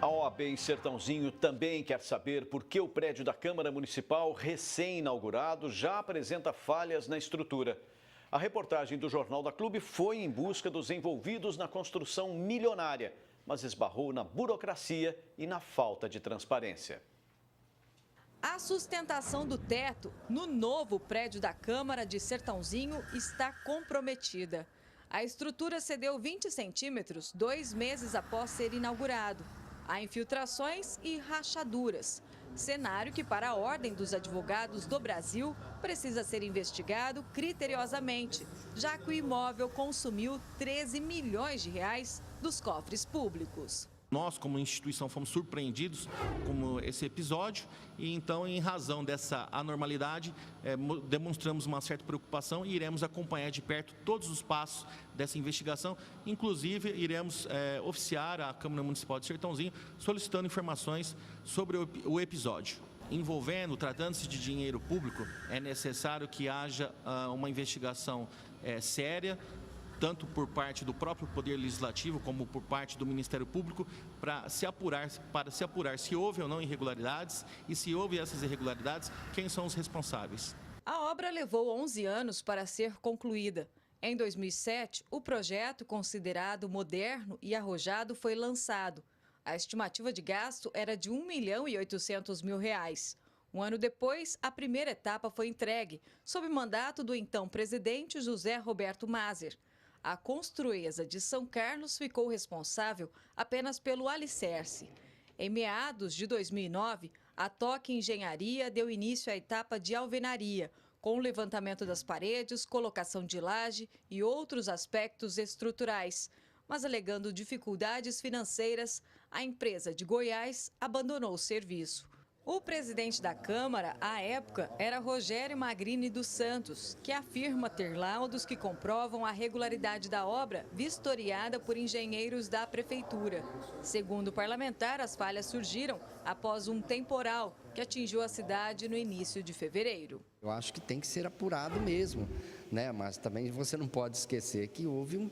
A OAB em Sertãozinho também quer saber por que o prédio da Câmara Municipal, recém-inaugurado, já apresenta falhas na estrutura. A reportagem do Jornal da Clube foi em busca dos envolvidos na construção milionária, mas esbarrou na burocracia e na falta de transparência. A sustentação do teto no novo prédio da Câmara de Sertãozinho está comprometida. A estrutura cedeu 20 centímetros 2 meses após ser inaugurado. Há infiltrações e rachaduras. Cenário que, para a Ordem dos Advogados do Brasil, precisa ser investigado criteriosamente, já que o imóvel consumiu 13 milhões de reais dos cofres públicos. Nós, como instituição, fomos surpreendidos com esse episódio e, então, em razão dessa anormalidade, demonstramos uma certa preocupação e iremos acompanhar de perto todos os passos dessa investigação. Inclusive, iremos oficiar a Câmara Municipal de Sertãozinho solicitando informações sobre o episódio. Tratando-se de dinheiro público, é necessário que haja uma investigação séria, tanto por parte do próprio Poder Legislativo como por parte do Ministério Público, para se apurar se houve ou não irregularidades e, se houve essas irregularidades, quem são os responsáveis. A obra levou 11 anos para ser concluída. Em 2007, o projeto, considerado moderno e arrojado, foi lançado. A estimativa de gasto era de R$ 1.800.000. Um ano depois, a primeira etapa foi entregue, sob mandato do então presidente José Roberto Maser. A Construesa de São Carlos ficou responsável apenas pelo alicerce. Em meados de 2009, a Toque Engenharia deu início à etapa de alvenaria, com o levantamento das paredes, colocação de laje e outros aspectos estruturais. Mas, alegando dificuldades financeiras, a empresa de Goiás abandonou o serviço. O presidente da Câmara, à época, era Rogério Magrini dos Santos, que afirma ter laudos que comprovam a regularidade da obra vistoriada por engenheiros da Prefeitura. Segundo o parlamentar, as falhas surgiram após um temporal que atingiu a cidade no início de fevereiro. Eu acho que tem que ser apurado mesmo, né? Mas também você não pode esquecer que houve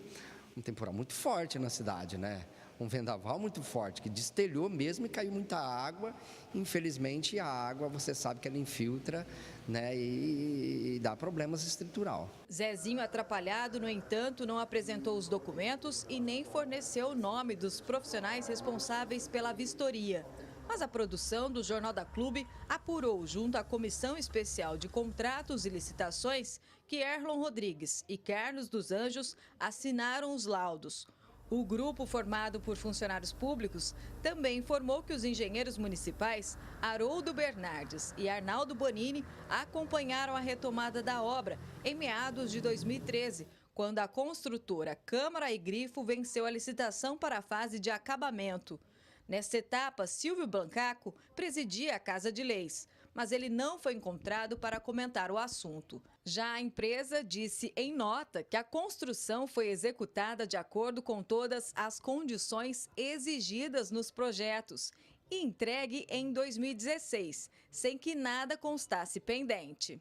um temporal muito forte na cidade, né? Um vendaval muito forte, que destelhou mesmo e caiu muita água. Infelizmente, a água, você sabe que ela infiltra, né, e dá problemas estrutural. Zezinho, atrapalhado, no entanto, não apresentou os documentos e nem forneceu o nome dos profissionais responsáveis pela vistoria. Mas a produção do Jornal da Clube apurou, junto à Comissão Especial de Contratos e Licitações, que Erlon Rodrigues e Carlos dos Anjos assinaram os laudos. O grupo, formado por funcionários públicos, também informou que os engenheiros municipais Haroldo Bernardes e Arnaldo Bonini acompanharam a retomada da obra em meados de 2013, quando a construtora Câmara e Grifo venceu a licitação para a fase de acabamento. Nesta etapa, Silvio Blancaco presidia a Casa de Leis, mas ele não foi encontrado para comentar o assunto. Já a empresa disse em nota que a construção foi executada de acordo com todas as condições exigidas nos projetos e entregue em 2016, sem que nada constasse pendente.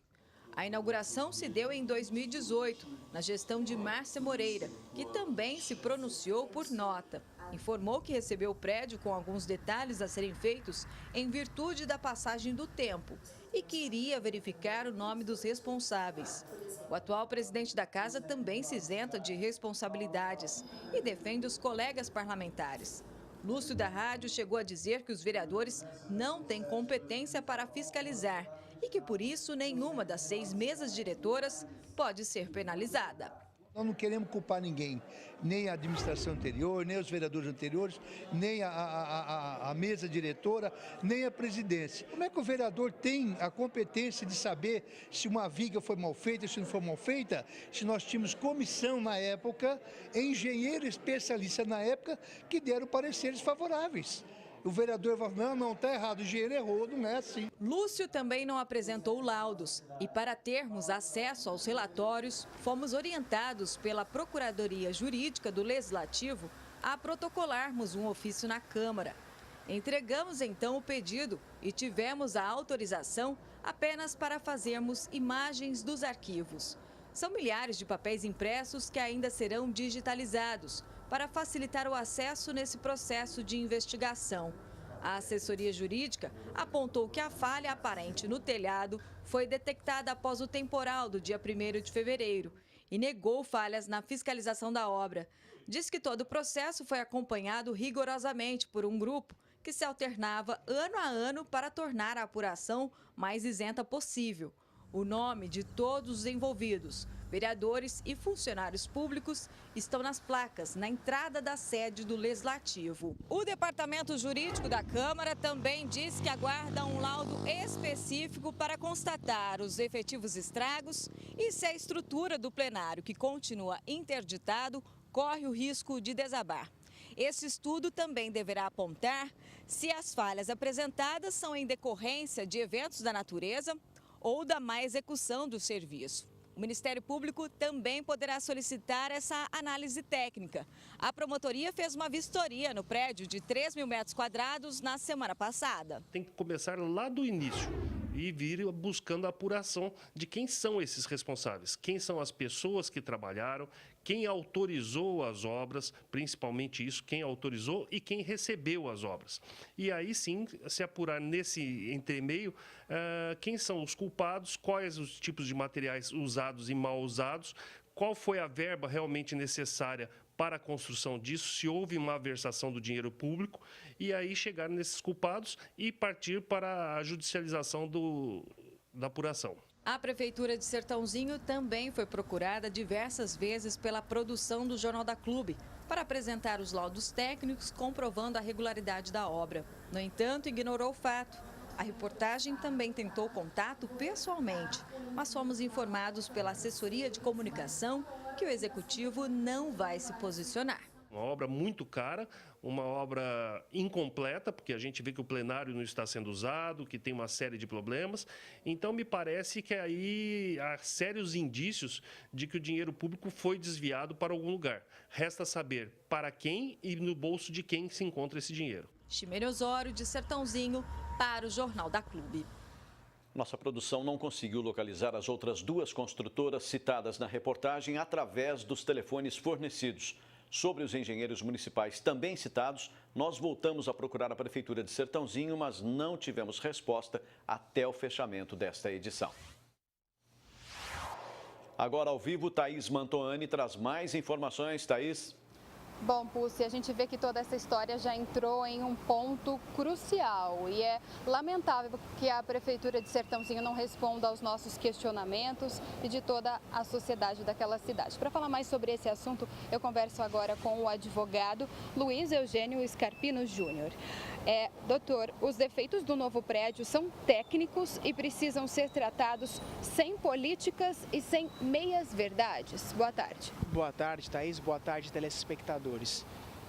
A inauguração se deu em 2018, na gestão de Márcia Moreira, que também se pronunciou por nota. Informou que recebeu o prédio com alguns detalhes a serem feitos em virtude da passagem do tempo e que iria verificar o nome dos responsáveis. O atual presidente da casa também se isenta de responsabilidades e defende os colegas parlamentares. Lúcio da Rádio chegou a dizer que os vereadores não têm competência para fiscalizar e que, por isso, nenhuma das 6 mesas diretoras pode ser penalizada. Nós não queremos culpar ninguém, nem a administração anterior, nem os vereadores anteriores, nem a mesa diretora, nem a presidência. Como é que o vereador tem a competência de saber se uma viga foi mal feita, se não foi mal feita, se nós tínhamos comissão na época, engenheiro especialista na época, que deram pareceres favoráveis? O vereador vai falar, não, está errado, o engenheiro errou, não é assim. Lúcio também não apresentou laudos e, para termos acesso aos relatórios, fomos orientados pela Procuradoria Jurídica do Legislativo a protocolarmos um ofício na Câmara. Entregamos então o pedido e tivemos a autorização apenas para fazermos imagens dos arquivos. São milhares de papéis impressos que ainda serão digitalizados, para facilitar o acesso nesse processo de investigação. A assessoria jurídica apontou que a falha aparente no telhado foi detectada após o temporal do dia 1º de fevereiro e negou falhas na fiscalização da obra. Diz que todo o processo foi acompanhado rigorosamente por um grupo que se alternava ano a ano para tornar a apuração mais isenta possível. O nome de todos os envolvidos, vereadores e funcionários públicos, estão nas placas na entrada da sede do Legislativo. O Departamento Jurídico da Câmara também diz que aguarda um laudo específico para constatar os efetivos estragos e se a estrutura do plenário, que continua interditado, corre o risco de desabar. Esse estudo também deverá apontar se as falhas apresentadas são em decorrência de eventos da natureza ou da má execução do serviço. O Ministério Público também poderá solicitar essa análise técnica. A promotoria fez uma vistoria no prédio de 3.000 metros quadrados na semana passada. Tem que começar lá do início e vir buscando a apuração de quem são esses responsáveis, quem são as pessoas que trabalharam, quem autorizou as obras, principalmente isso, quem autorizou e quem recebeu as obras. E aí sim, se apurar nesse entremeio, quem são os culpados, quais os tipos de materiais usados e mal usados, qual foi a verba realmente necessária para a construção disso, se houve uma malversação do dinheiro público, e aí chegar nesses culpados e partir para a judicialização da apuração. A Prefeitura de Sertãozinho também foi procurada diversas vezes pela produção do Jornal da Clube para apresentar os laudos técnicos comprovando a regularidade da obra. No entanto, ignorou o fato. A reportagem também tentou contato pessoalmente, mas fomos informados pela assessoria de comunicação que o executivo não vai se posicionar. Uma obra muito cara, uma obra incompleta, porque a gente vê que o plenário não está sendo usado, que tem uma série de problemas. Então, me parece que aí há sérios indícios de que o dinheiro público foi desviado para algum lugar. Resta saber para quem e no bolso de quem se encontra esse dinheiro. Ximene Osório, de Sertãozinho, para o Jornal da Clube. Nossa produção não conseguiu localizar as outras duas construtoras citadas na reportagem através dos telefones fornecidos. Sobre os engenheiros municipais também citados, nós voltamos a procurar a Prefeitura de Sertãozinho, mas não tivemos resposta até o fechamento desta edição. Agora ao vivo, Thaís Mantoani traz mais informações. Thaís. Bom, Pussi, a gente vê que toda essa história já entrou em um ponto crucial e é lamentável que a Prefeitura de Sertãozinho não responda aos nossos questionamentos e de toda a sociedade daquela cidade. Para falar mais sobre esse assunto, eu converso agora com o advogado Luiz Eugênio Scarpino Júnior. Doutor, os defeitos do novo prédio são técnicos e precisam ser tratados sem políticas e sem meias-verdades. Boa tarde. Boa tarde, Thaís. Boa tarde, telespectadores.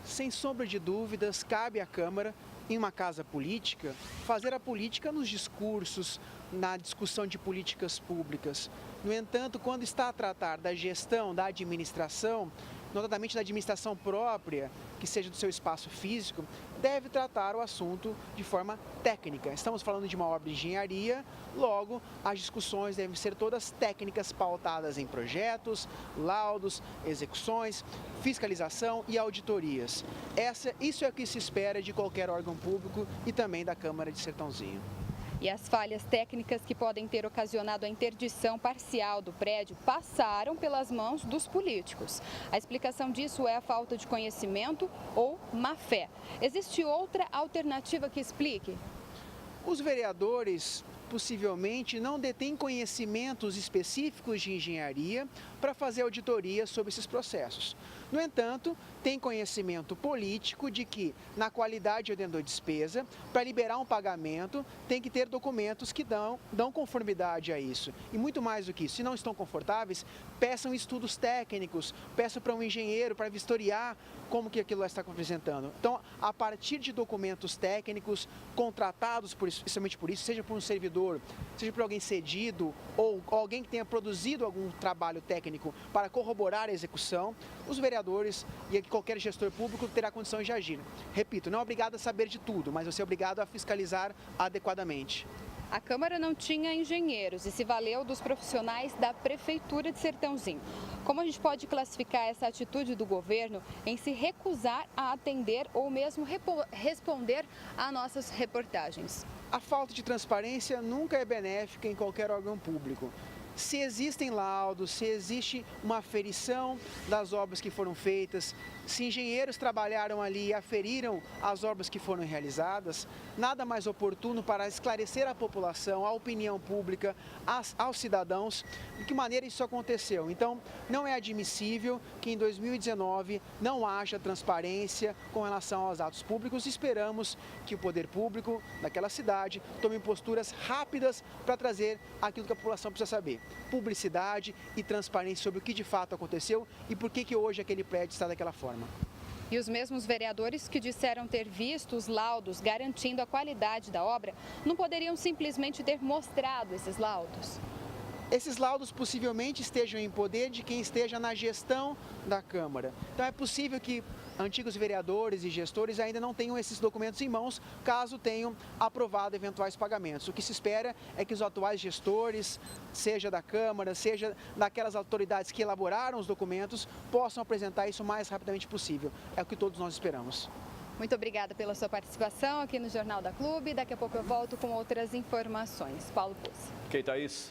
Sem sombra de dúvidas, cabe à Câmara, em uma casa política, fazer a política nos discursos, na discussão de políticas públicas. No entanto, quando está a tratar da gestão, da administração, notadamente da administração própria, que seja do seu espaço físico, deve tratar o assunto de forma técnica. Estamos falando de uma obra de engenharia, logo as discussões devem ser todas técnicas, pautadas em projetos, laudos, execuções, fiscalização e auditorias. Isso é o que se espera de qualquer órgão público e também da Câmara de Sertãozinho. E as falhas técnicas que podem ter ocasionado a interdição parcial do prédio passaram pelas mãos dos políticos. A explicação disso é a falta de conhecimento ou má-fé. Existe outra alternativa que explique? Os vereadores possivelmente não detêm conhecimentos específicos de engenharia para fazer auditoria sobre esses processos. No entanto, tem conhecimento político de que, na qualidade dentro da despesa, para liberar um pagamento, tem que ter documentos que dão conformidade a isso. E muito mais do que isso, se não estão confortáveis, peçam estudos técnicos, peçam para um engenheiro para vistoriar como que aquilo está apresentando. Então, a partir de documentos técnicos contratados especialmente por isso, seja por um servidor, seja por alguém cedido ou alguém que tenha produzido algum trabalho técnico para corroborar a execução, os vereadores e qualquer gestor público terá condições de agir. Repito, não é obrigado a saber de tudo, mas você é obrigado a fiscalizar adequadamente. A Câmara não tinha engenheiros e se valeu dos profissionais da Prefeitura de Sertãozinho. Como a gente pode classificar essa atitude do governo em se recusar a atender ou mesmo responder a nossas reportagens? A falta de transparência nunca é benéfica em qualquer órgão público. Se existem laudos, se existe uma aferição das obras que foram feitas, se engenheiros trabalharam ali e aferiram as obras que foram realizadas, nada mais oportuno para esclarecer à população, à opinião pública, aos cidadãos, de que maneira isso aconteceu. Então, não é admissível que em 2019 não haja transparência com relação aos atos públicos. Esperamos que o poder público daquela cidade tome posturas rápidas para trazer aquilo que a população precisa saber. Publicidade e transparência sobre o que de fato aconteceu e por que hoje aquele prédio está daquela forma. E os mesmos vereadores que disseram ter visto os laudos garantindo a qualidade da obra, não poderiam simplesmente ter mostrado esses laudos? Esses laudos possivelmente estejam em poder de quem esteja na gestão da Câmara. Então é possível que antigos vereadores e gestores ainda não tenham esses documentos em mãos, caso tenham aprovado eventuais pagamentos. O que se espera é que os atuais gestores, seja da Câmara, seja daquelas autoridades que elaboraram os documentos, possam apresentar isso o mais rapidamente possível. É o que todos nós esperamos. Muito obrigada pela sua participação aqui no Jornal da Clube. Daqui a pouco eu volto com outras informações. Paulo Puzzi. Ok, Thaís.